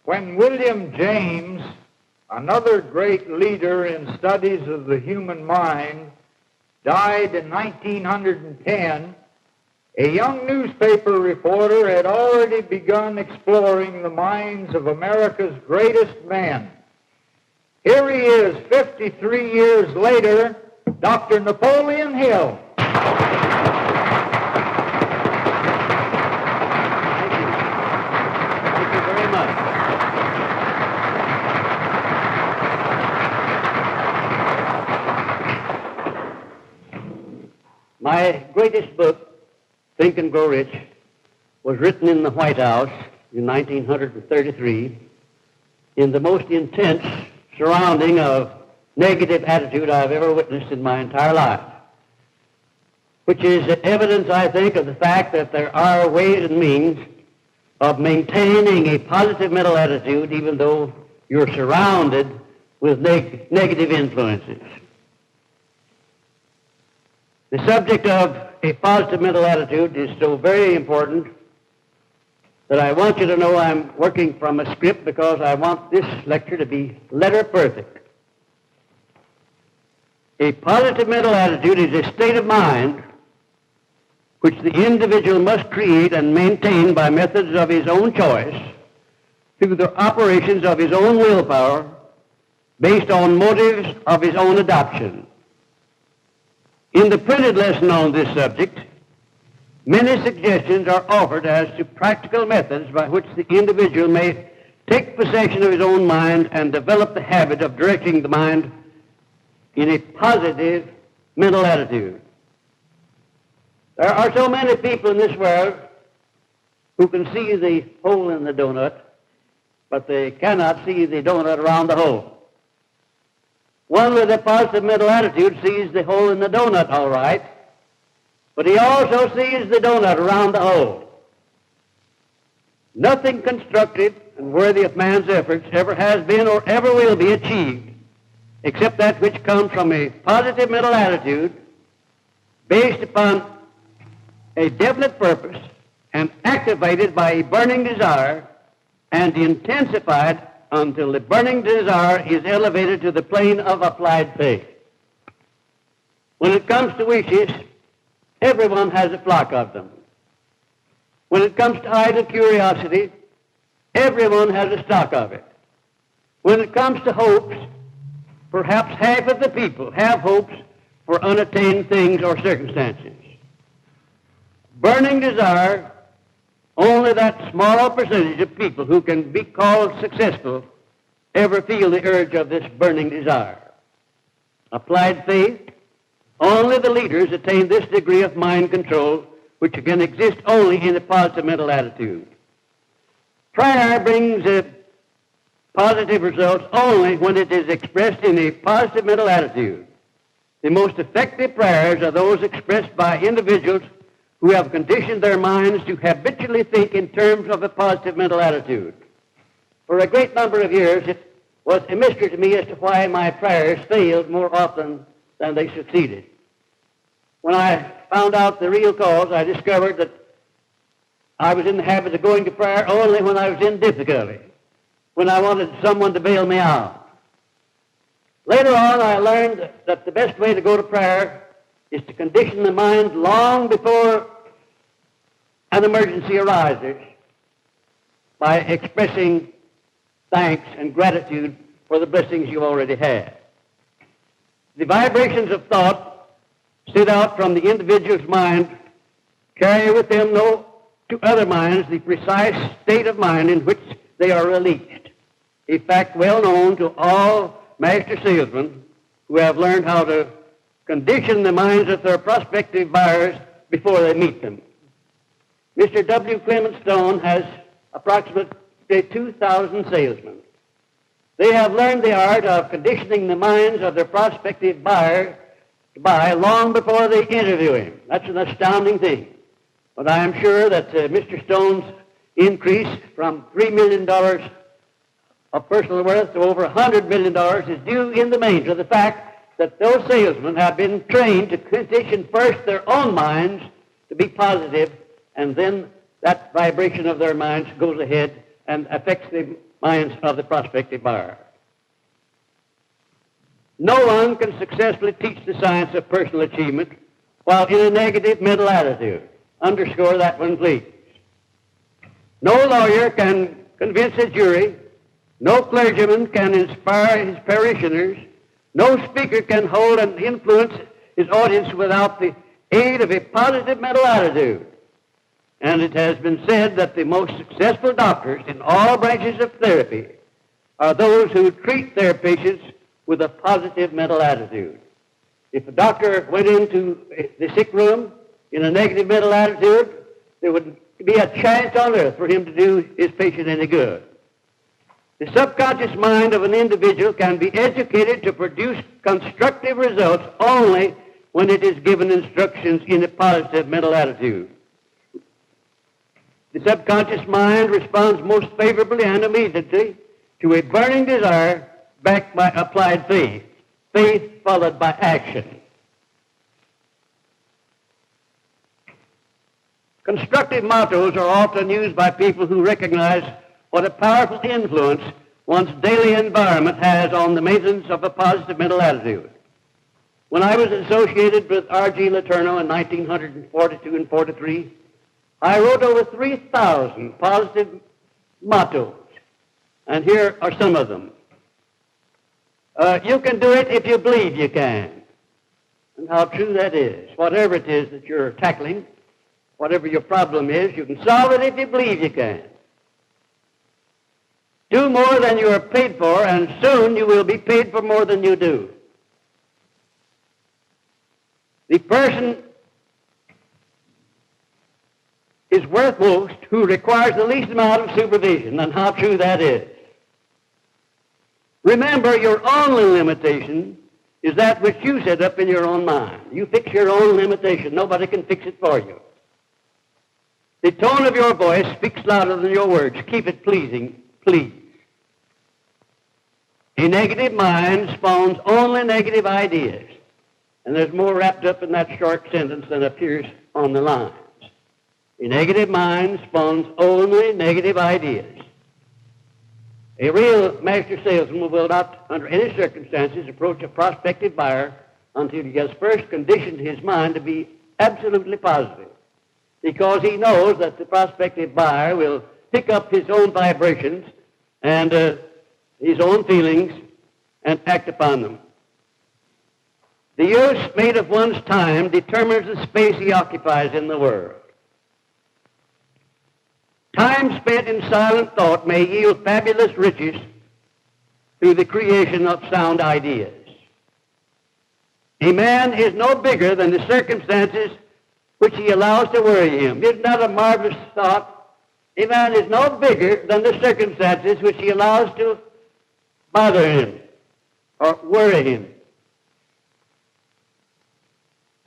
When William James, another great leader in studies of the human mind, died in 1910, a young newspaper reporter had already begun exploring the minds of America's greatest men. Here he is, 53 years later, Dr. Napoleon Hill. Thank you very much. My greatest book, Think and Grow Rich, was written in the White House in 1933 in the most intense surrounding of negative attitude I've ever witnessed in my entire life, which is evidence, I think, of the fact that there are ways and means of maintaining a positive mental attitude even though you're surrounded with negative influences. The subject of a positive mental attitude is so very important that I want you to know I'm working from a script because I want this lecture to be letter perfect. A positive mental attitude is a state of mind which the individual must create and maintain by methods of his own choice through the operations of his own willpower based on motives of his own adoption. In the printed lesson on this subject, many suggestions are offered as to practical methods by which the individual may take possession of his own mind and develop the habit of directing the mind in a positive mental attitude. There are so many people in this world who can see the hole in the donut, but they cannot see the donut around the hole. One with a positive mental attitude sees the hole in the donut all right, but he also sees the donut around the hole. Nothing constructive and worthy of man's efforts ever has been or ever will be achieved except that which comes from a positive mental attitude based upon a definite purpose and activated by a burning desire and intensified until the burning desire is elevated to the plane of applied faith. When it comes to wishes, everyone has a flock of them. When it comes to idle curiosity, everyone has a stock of it. When it comes to hopes, perhaps half of the people have hopes for unattained things or circumstances. Burning desire, only that small percentage of people who can be called successful ever feel the urge of this burning desire. Applied faith, only the leaders attain this degree of mind control, which can exist only in a positive mental attitude. Prayer brings positive results only when it is expressed in a positive mental attitude. The most effective prayers are those expressed by individuals who have conditioned their minds to habitually think in terms of a positive mental attitude. For a great number of years, it was a mystery to me as to why my prayers failed more often than they succeeded. When I found out the real cause, I discovered that I was in the habit of going to prayer only when I was in difficulty, when I wanted someone to bail me out. Later on, I learned that the best way to go to prayer is to condition the mind long before an emergency arises by expressing thanks and gratitude for the blessings you already have. The vibrations of thought sent out from the individual's mind carry with them to other minds the precise state of mind in which they are released, a fact well known to all master salesmen who have learned how to condition the minds of their prospective buyers before they meet them. Mr. W. Clement Stone has approximately 2,000 salesmen. They have learned the art of conditioning the minds of their prospective buyer to buy long before they interview him. That's an astounding thing. But I am sure that Mr. Stone's increase from $3 million of personal worth to over $100 million is due in the main to the fact that those salesmen have been trained to condition first their own minds to be positive, and then that vibration of their minds goes ahead and affects the minds of the prospective buyer. No one can successfully teach the science of personal achievement while in a negative mental attitude. Underscore that one, please. No lawyer can convince a jury. No clergyman can inspire his parishioners. No speaker can hold and influence his audience without the aid of a positive mental attitude. And it has been said that the most successful doctors in all branches of therapy are those who treat their patients with a positive mental attitude. If a doctor went into the sick room in a negative mental attitude, there would be a chance on earth for him to do his patient any good. The subconscious mind of an individual can be educated to produce constructive results only when it is given instructions in a positive mental attitude. The subconscious mind responds most favorably and immediately to a burning desire backed by applied faith, faith followed by action. Constructive mottos are often used by people who recognize what a powerful influence one's daily environment has on the maintenance of a positive mental attitude. When I was associated with R.G. Letourneau in 1942 and 43, I wrote over 3,000 positive mottos, and here are some of them. You can do it if you believe you can. And how true that is. Whatever it is that you're tackling, whatever your problem is, you can solve it if you believe you can. Do more than you are paid for, and soon you will be paid for more than you do. The person is worth most who requires the least amount of supervision, and how true that is. Remember, your only limitation is that which you set up in your own mind. You fix your own limitation. Nobody can fix it for you. The tone of your voice speaks louder than your words. Keep it pleasing, please. A negative mind spawns only negative ideas. And there's more wrapped up in that short sentence than appears on the lines. A negative mind spawns only negative ideas. A real master salesman will not, under any circumstances, approach a prospective buyer until he has first conditioned his mind to be absolutely positive, because he knows that the prospective buyer will pick up his own vibrations and his own feelings and act upon them. The use made of one's time determines the space he occupies in the world. Time spent in silent thought may yield fabulous riches through the creation of sound ideas. A man is no bigger than the circumstances which he allows to worry him. Isn't that a marvelous thought? A man is no bigger than the circumstances which he allows to bother him or worry him.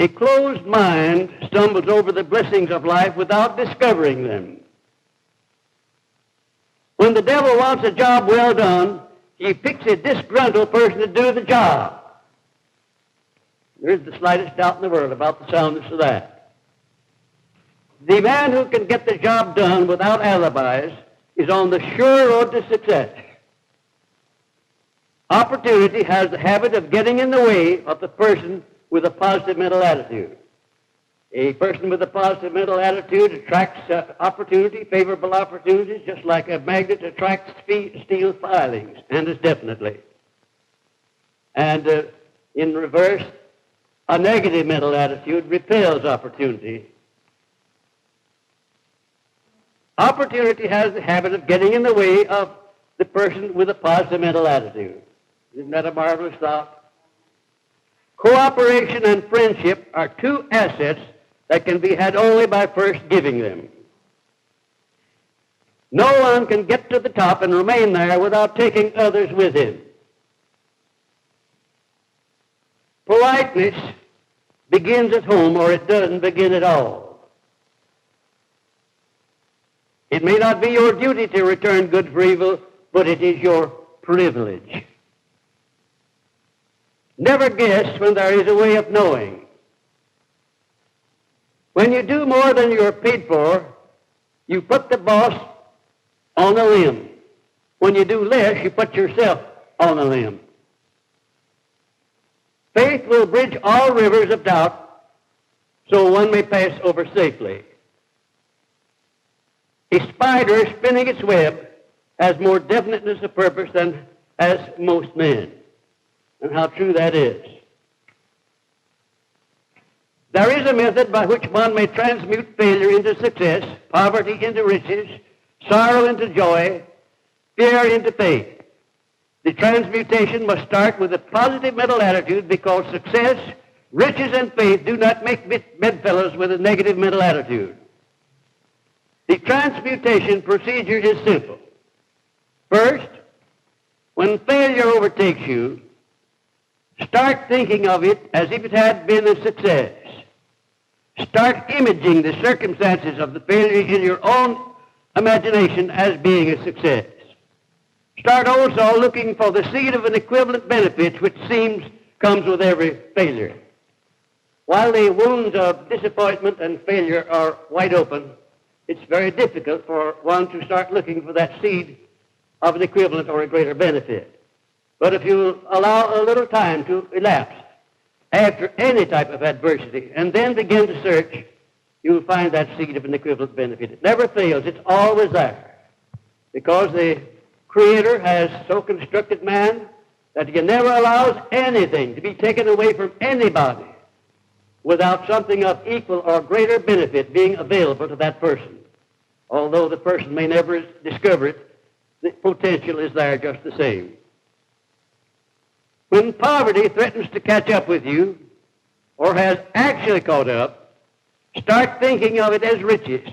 A closed mind stumbles over the blessings of life without discovering them. When the devil wants a job well done, he picks a disgruntled person to do the job. There isn't the slightest doubt in the world about the soundness of that. The man who can get the job done without alibis is on the sure road to success. Opportunity has the habit of getting in the way of the person with a positive mental attitude. A person with a positive mental attitude attracts opportunity, favorable opportunities, just like a magnet attracts steel filings, and as definitely. And in reverse, a negative mental attitude repels opportunity. Opportunity has the habit of getting in the way of the person with a positive mental attitude. Isn't that a marvelous thought? Cooperation and friendship are two assets that can be had only by first giving them. No one can get to the top and remain there without taking others with him. Politeness begins at home, or it doesn't begin at all. It may not be your duty to return good for evil, but it is your privilege. Never guess when there is a way of knowing. When you do more than you are paid for, you put the boss on a limb. When you do less, you put yourself on a limb. Faith will bridge all rivers of doubt so one may pass over safely. A spider spinning its web has more definiteness of purpose than has most men. And how true that is. There is a method by which one may transmute failure into success, poverty into riches, sorrow into joy, fear into faith. The transmutation must start with a positive mental attitude because success, riches, and faith do not make bedfellows with a negative mental attitude. The transmutation procedure is simple. First, when failure overtakes you, start thinking of it as if it had been a success. Start imaging the circumstances of the failure in your own imagination as being a success. Start also looking for the seed of an equivalent benefit which comes with every failure. While the wounds of disappointment and failure are wide open, it's very difficult for one to start looking for that seed of an equivalent or a greater benefit. But if you allow a little time to elapse after any type of adversity and then begin to search, you'll find that seed of an equivalent benefit. It never fails. It's always there. Because the Creator has so constructed man that he never allows anything to be taken away from anybody without something of equal or greater benefit being available to that person. Although the person may never discover it, the potential is there just the same. When poverty threatens to catch up with you, or has actually caught up, start thinking of it as riches,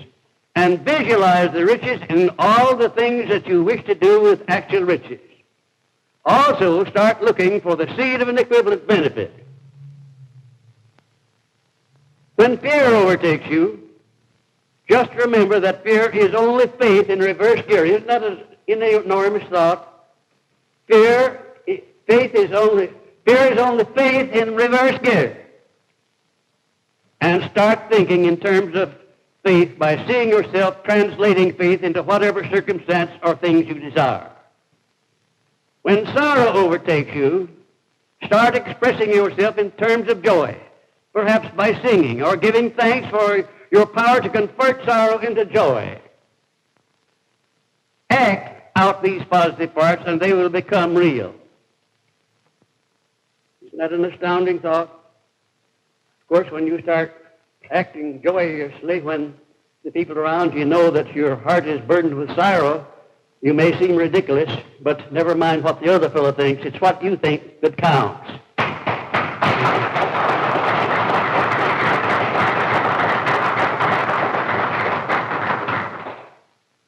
and visualize the riches in all the things that you wish to do with actual riches. Also, start looking for the seed of an equivalent benefit. When fear overtakes you, just remember that fear is only faith in reverse gear. Isn't that an enormous thought? Fear is only faith in reverse gear. And start thinking in terms of faith by seeing yourself translating faith into whatever circumstance or things you desire. When sorrow overtakes you, start expressing yourself in terms of joy, perhaps by singing or giving thanks for your power to convert sorrow into joy. Act out these positive parts and they will become real. Isn't that an astounding thought? Of course, when you start acting joyously when the people around you know that your heart is burdened with sorrow, you may seem ridiculous, but never mind what the other fellow thinks. It's what you think that counts.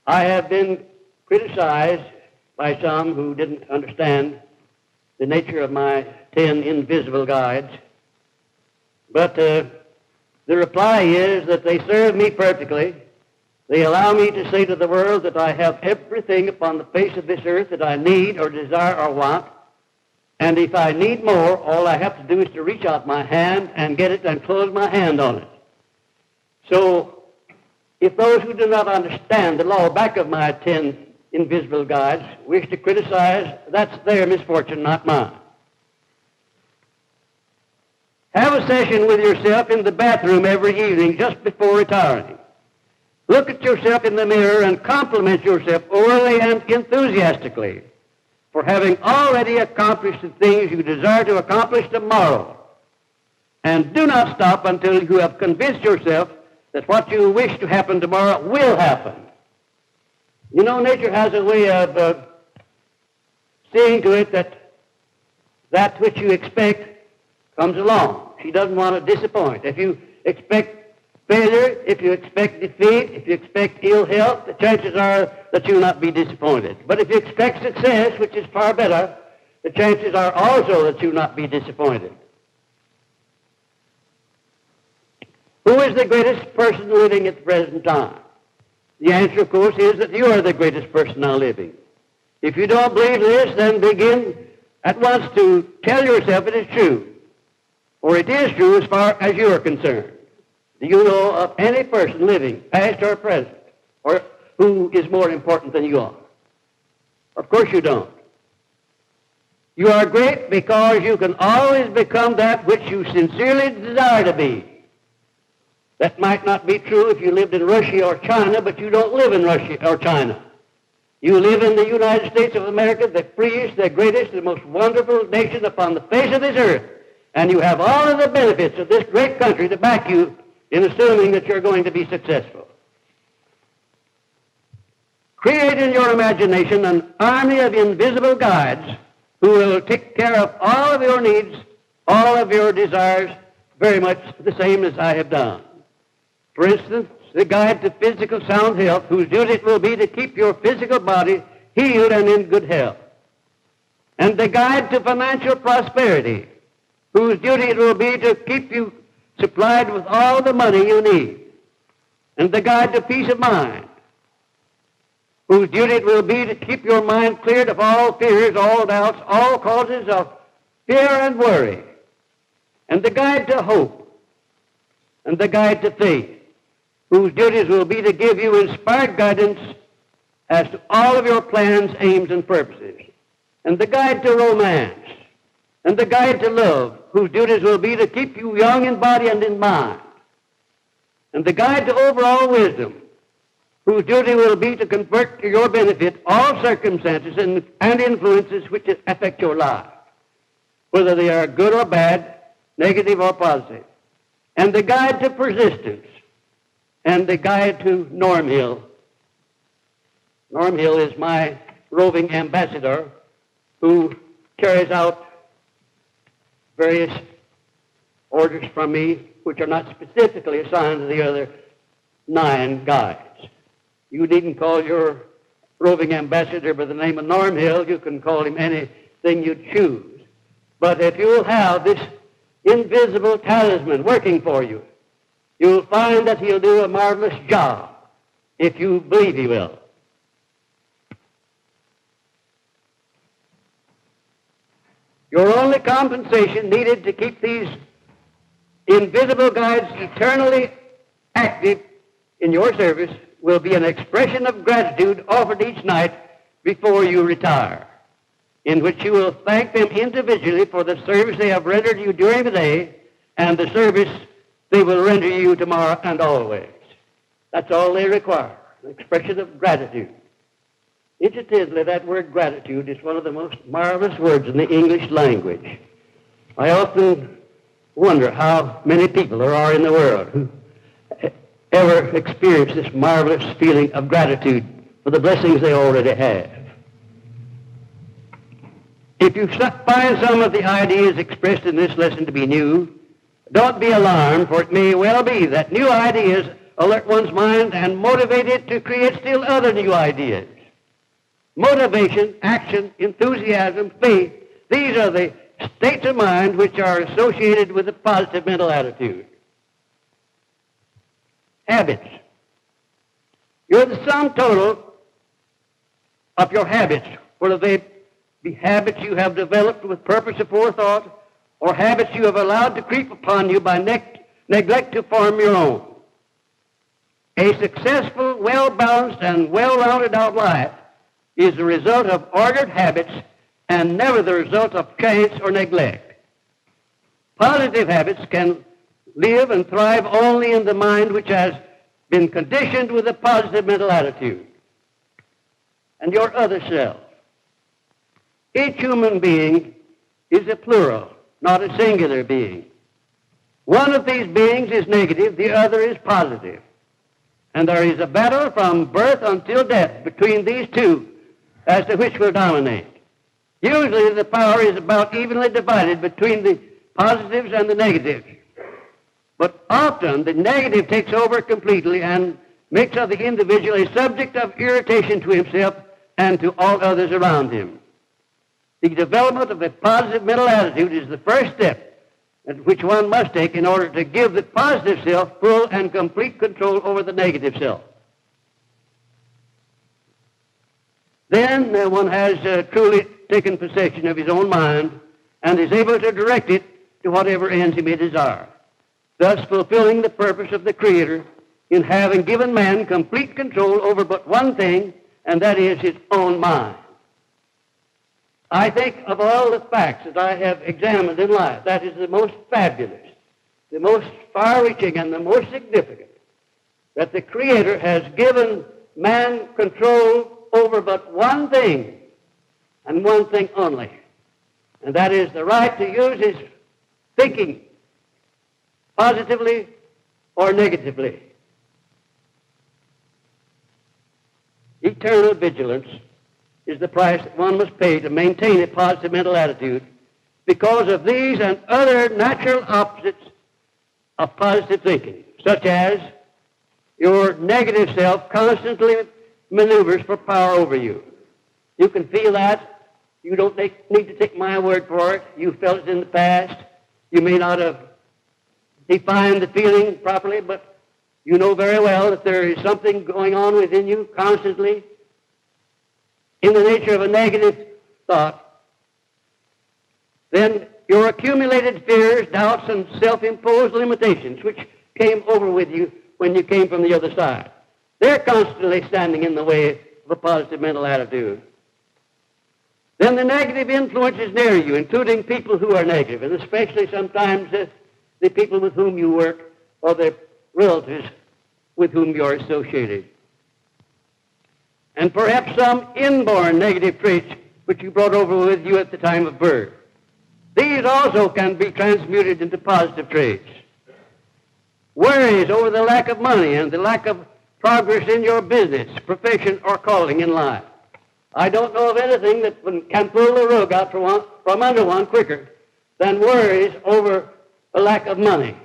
I have been criticized by some who didn't understand the nature of my 10 invisible guides, but the reply is that they serve me perfectly. They allow me to say to the world that I have everything upon the face of this earth that I need or desire or want, and if I need more, all I have to do is to reach out my hand and get it and close my hand on it. So, if those who do not understand the law back of my 10 invisible guides wish to criticize, that's their misfortune, not mine. Have a session with yourself in the bathroom every evening just before retiring. Look at yourself in the mirror and compliment yourself orally and enthusiastically for having already accomplished the things you desire to accomplish tomorrow. And do not stop until you have convinced yourself that what you wish to happen tomorrow will happen. You know, nature has a way of seeing to it that that which you expect comes along. She doesn't want to disappoint. If you expect failure, if you expect defeat, if you expect ill health, the chances are that you'll not be disappointed. But if you expect success, which is far better, the chances are also that you'll not be disappointed. Who is the greatest person living at the present time? The answer, of course, is that you are the greatest person now living. If you don't believe this, then begin at once to tell yourself it is true. For it is true as far as you are concerned. Do you know of any person living, past or present, or who is more important than you are? Of course you don't. You are great because you can always become that which you sincerely desire to be. That might not be true if you lived in Russia or China, but you don't live in Russia or China. You live in the United States of America, the freest, the greatest, the most wonderful nation upon the face of this earth. And you have all of the benefits of this great country to back you in assuming that you're going to be successful. Create in your imagination an army of invisible guides who will take care of all of your needs, all of your desires, very much the same as I have done. For instance, the guide to physical sound health, whose duty it will be to keep your physical body healed and in good health. And the guide to financial prosperity, whose duty it will be to keep you supplied with all the money you need. And the guide to peace of mind, whose duty it will be to keep your mind cleared of all fears, all doubts, all causes of fear and worry. And the guide to hope, and the guide to faith, whose duties will be to give you inspired guidance as to all of your plans, aims, and purposes. And the guide to romance, and the guide to love, whose duties will be to keep you young in body and in mind. And the guide to overall wisdom, whose duty will be to convert to your benefit all circumstances and influences which affect your life, whether they are good or bad, negative or positive. And the guide to persistence, and the guide to Norm Hill. Norm Hill is my roving ambassador who carries out various orders from me which are not specifically assigned to the other 9 guides. You needn't call your roving ambassador by the name of Norm Hill. You can call him anything you choose. But if you will have this invisible talisman working for you, you'll find that he'll do a marvelous job if you believe he will. Your only compensation needed to keep these invisible guides eternally active in your service will be an expression of gratitude offered each night before you retire, in which you will thank them individually for the service they have rendered you during the day and the service they will render you tomorrow and always. That's all they require, an expression of gratitude. Incidentally, that word gratitude is one of the most marvelous words in the English language. I often wonder how many people there are in the world who ever experience this marvelous feeling of gratitude for the blessings they already have. If you find some of the ideas expressed in this lesson to be new, don't be alarmed, for it may well be that new ideas alert one's mind and motivate it to create still other new ideas. Motivation, action, enthusiasm, faith, these are the states of mind which are associated with a positive mental attitude. Habits. You're the sum total of your habits, whether they be habits you have developed with purpose or forethought, or habits you have allowed to creep upon you by neglect to form your own. A successful, well-balanced, and well-rounded out life is the result of ordered habits and never the result of chance or neglect. Positive habits can live and thrive only in the mind which has been conditioned with a positive mental attitude. And your other self. Each human being is a plural, not a singular being. One of these beings is negative, the other is positive. And there is a battle from birth until death between these two as to which will dominate. Usually the power is about evenly divided between the positives and the negatives. But often the negative takes over completely and makes of the individual a subject of irritation to himself and to all others around him. The development of a positive mental attitude is the first step which one must take in order to give the positive self full and complete control over the negative self. Then one has truly taken possession of his own mind and is able to direct it to whatever ends he may desire, thus fulfilling the purpose of the Creator in having given man complete control over but one thing, and that is his own mind. I think of all the facts that I have examined in life, that is the most fabulous, the most far-reaching, and the most significant, that the Creator has given man control over but one thing, and one thing only, and that is the right to use his thinking positively or negatively. Eternal vigilance is the price that one must pay to maintain a positive mental attitude because of these and other natural opposites of positive thinking, such as your negative self constantly maneuvers for power over you. You can feel that. You don't need to take my word for it. You felt it in the past. You may not have defined the feeling properly, but you know very well that there is something going on within you constantly in the nature of a negative thought. Then your accumulated fears, doubts, and self-imposed limitations, which came over with you when you came from the other side, they're constantly standing in the way of a positive mental attitude. Then the negative influences near you, including people who are negative, and especially sometimes the people with whom you work or the relatives with whom you are associated. And perhaps some inborn negative traits which you brought over with you at the time of birth. These also can be transmuted into positive traits. Worries over the lack of money and the lack of progress in your business, profession, or calling in life. I don't know of anything that can pull the rug out from under one quicker than worries over the lack of money.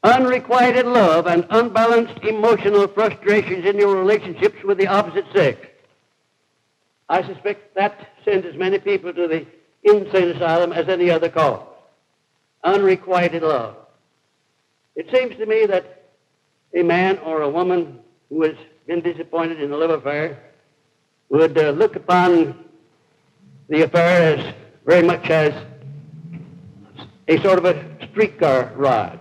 Unrequited love and unbalanced emotional frustrations in your relationships with the opposite sex. I suspect that sends as many people to the insane asylum as any other cause. Unrequited love. It seems to me that a man or a woman who has been disappointed in a love affair would look upon the affair as very much as a sort of a streetcar ride.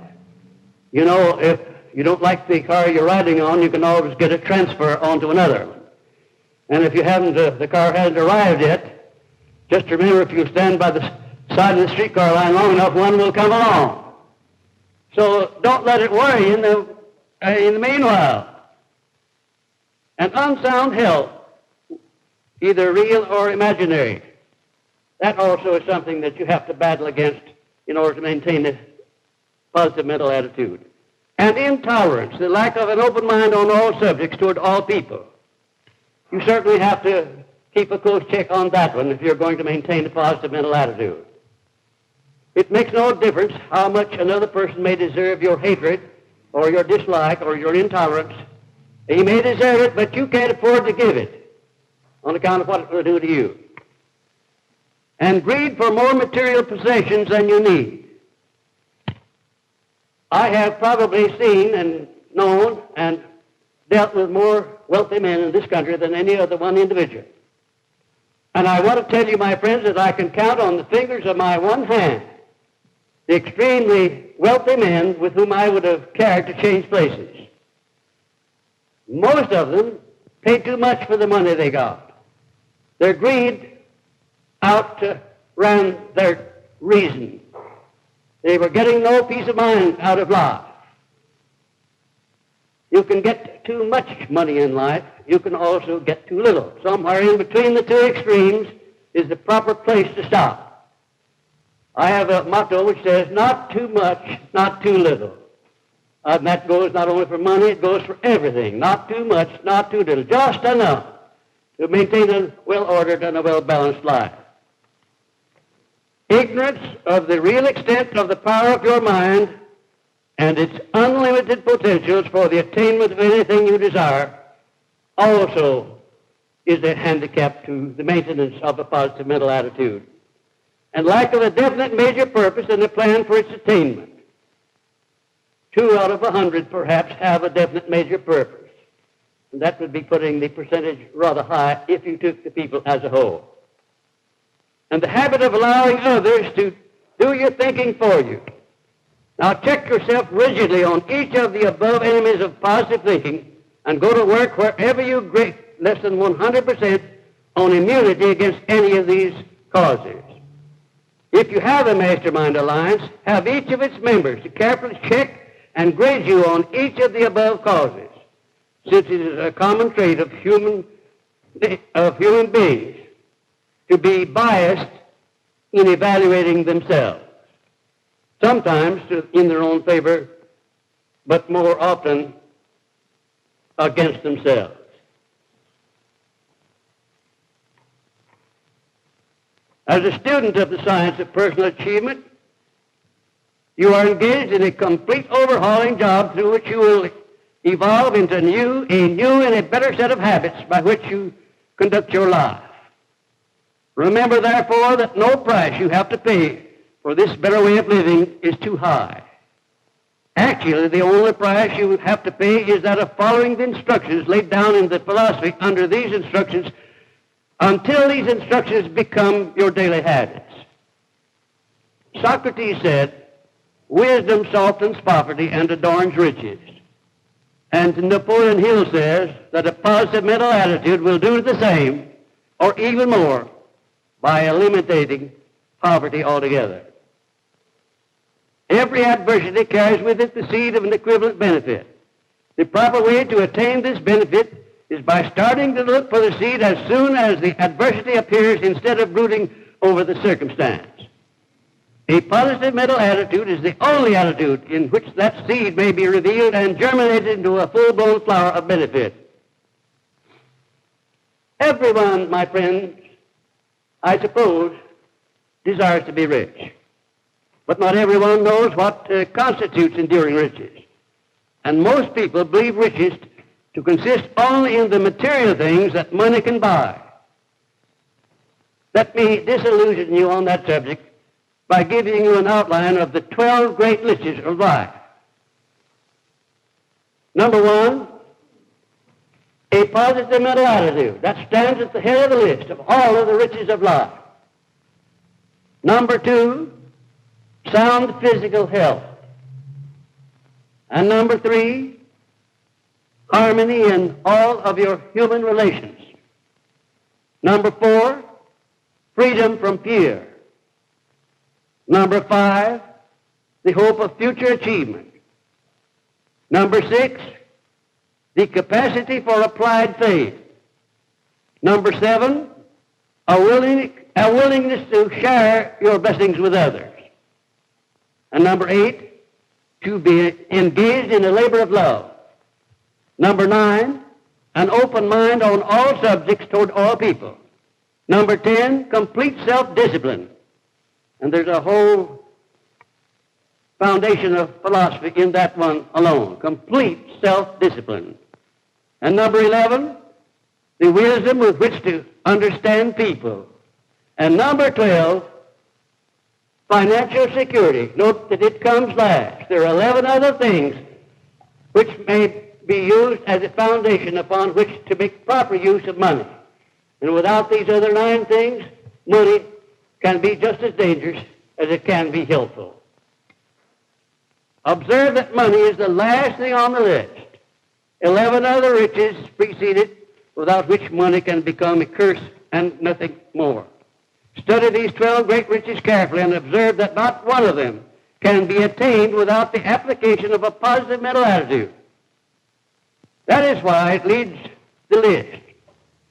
You know, if you don't like the car you're riding on, you can always get a transfer onto another one. And if you haven't, the car hasn't arrived yet, just remember if you stand by the side of the streetcar line long enough, one will come along. So don't let it worry you in the meanwhile. And unsound health, either real or imaginary, that also is something that you have to battle against in order to maintain a positive mental attitude. And intolerance, the lack of an open mind on all subjects toward all people. You certainly have to keep a close check on that one if you're going to maintain a positive mental attitude. It makes no difference how much another person may deserve your hatred or your dislike or your intolerance. He may deserve it, but you can't afford to give it on account of what it will do to you. And greed for more material possessions than you need. I have probably seen and known and dealt with more wealthy men in this country than any other one individual. And I want to tell you, my friends, that I can count on the fingers of my one hand the extremely wealthy men with whom I would have cared to change places. Most of them paid too much for the money they got. Their greed outran their reason. They were getting no peace of mind out of life. You can get too much money in life. You can also get too little. Somewhere in between the two extremes is the proper place to stop. I have a motto which says, not too much, not too little. And that goes not only for money, it goes for everything. Not too much, not too little. Just enough to maintain a well-ordered and a well-balanced life. Ignorance of the real extent of the power of your mind and its unlimited potentials for the attainment of anything you desire also is a handicap to the maintenance of a positive mental attitude. And lack of a definite major purpose and a plan for its attainment. 2 out of 100 perhaps have a definite major purpose. And that would be putting the percentage rather high if you took the people as a whole. And the habit of allowing others to do your thinking for you. Now check yourself rigidly on each of the above enemies of positive thinking and go to work wherever you get less than 100% on immunity against any of these causes. If you have a mastermind alliance, have each of its members to carefully check and grade you on each of the above causes, since it is a common trait of human beings to be biased in evaluating themselves, sometimes in their own favor, but more often against themselves. As a student of the science of personal achievement, you are engaged in a complete overhauling job through which you will evolve into a new and a better set of habits by which you conduct your life. Remember, therefore, that no price you have to pay for this better way of living is too high. Actually, the only price you have to pay is that of following the instructions laid down in the philosophy under these instructions until these instructions become your daily habits. Socrates said, "Wisdom softens poverty and adorns riches." And Napoleon Hill says that a positive mental attitude will do the same, or even more, by eliminating poverty altogether. Every adversity carries with it the seed of an equivalent benefit. The proper way to attain this benefit is by starting to look for the seed as soon as the adversity appears instead of brooding over the circumstance. A positive mental attitude is the only attitude in which that seed may be revealed and germinated into a full-blown flower of benefit. Everyone, my friends, I suppose, desires to be rich. But not everyone knows what constitutes enduring riches. And most people believe riches to consist only in the material things that money can buy. Let me disillusion you on that subject by giving you an outline of the 12 great riches of life. Number one, a positive mental attitude. That stands at the head of the list of all of the riches of life. Number two, sound physical health. And number three, harmony in all of your human relations. Number four, freedom from fear. Number five, the hope of future achievement. Number six, the capacity for applied faith. Number seven, a willingness to share your blessings with others. And number eight, to be engaged in the labor of love. Number nine, an open mind on all subjects toward all people. Number 10, complete self-discipline. And there's a whole foundation of philosophy in that one alone. Complete self-discipline. And number 11, the wisdom with which to understand people. And number 12, financial security. Note that it comes last. There are 11 other things which may be used as a foundation upon which to make proper use of money. And without these other 9 things, money can be just as dangerous as it can be helpful. Observe that money is the last thing on the list. 11 other riches precede it, without which money can become a curse and nothing more. Study these 12 great riches carefully and observe that not one of them can be attained without the application of a positive mental attitude. That is why it leads the list.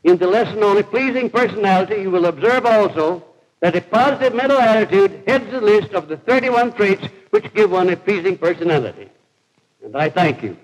In the lesson on a pleasing personality, you will observe also that a positive mental attitude heads the list of the 31 traits which give one a pleasing personality. And I thank you.